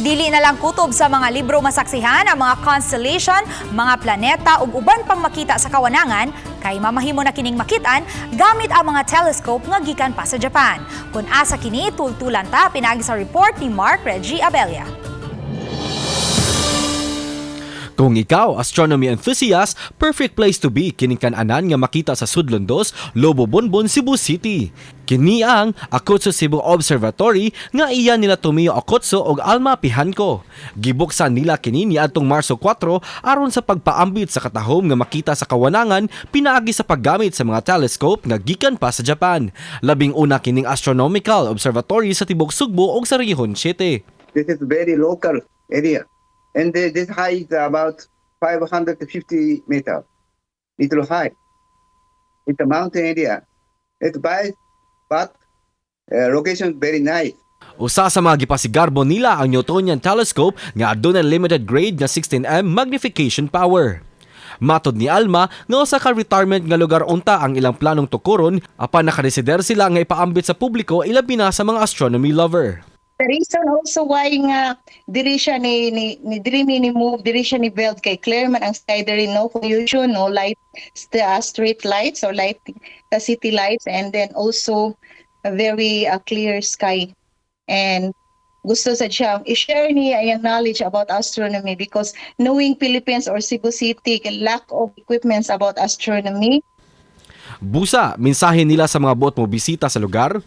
Dili na lang kutob sa mga libro masaksihan ang mga constellation, mga planeta ug uban pang makita sa kawanangan kay mamahimo na kining makitaan gamit ang mga telescope nga gikan pa sa Japan. Kung asa kini tultulan ta pinaagi sa report ni Mark Reggie Abella. Kung ikaw, astronomy enthusiast, perfect place to be kining kan-anan nga makita sa Sudlondos, Lobo Bonbon, Cebu City. Kini ang Astronomical Observatory nga iya nila Tumiyo Okotso og Alma Pihanko. Gibuksan nila kini niadtong Marso 4 aron sa pagpaambit sa katahom nga makita sa kawanangan pinaagi sa paggamit sa mga telescope nga gikan pa sa Japan. Labing una kining Astronomical Observatory sa tibok Sugbo ug sa Rihon City. This is very local area. And this height is about 550 meters, little high. It's a mountain area. It's by, but location is very nice. Usa sa mga gipasigarbo nila ang Newtonian telescope nga adunay limited grade nga 16M magnification power. Matod ni Alma nga usa ka retirement nga lugar unta ang ilang planong tukuron apan nakaresider sila nga ipaambit sa publiko ilabi na sa mga astronomy lover. The reason also why nga diri siya ni move diri siya ni build kay clear man ang sky diri, no pollution, no light, street lights or light city lights, and then also a very clear sky. And gusto sa siya i-share niya ang knowledge about astronomy because knowing Philippines or Cebu City lack of equipments about astronomy. Busa, mensahe nila sa mga buot mo bisita sa lugar.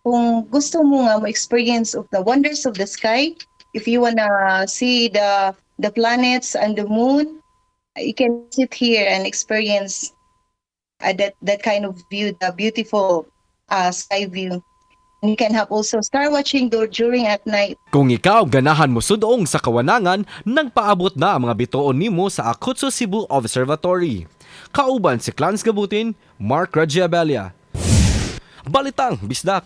Kung gusto mo nga ma-experience of the wonders of the sky, if you wanna see the planets and the moon, you can sit here and experience that kind of view, the beautiful sky view. And you can have also star watching during at night. Kung ikaw ganahan mo sudong sa kawanangan, nagpaabot na ang mga bituon nimo sa Akutsu Cebu Observatory. Kauban si Clans Gabutin, Mark Reggie Abella. Balitang Bisdak.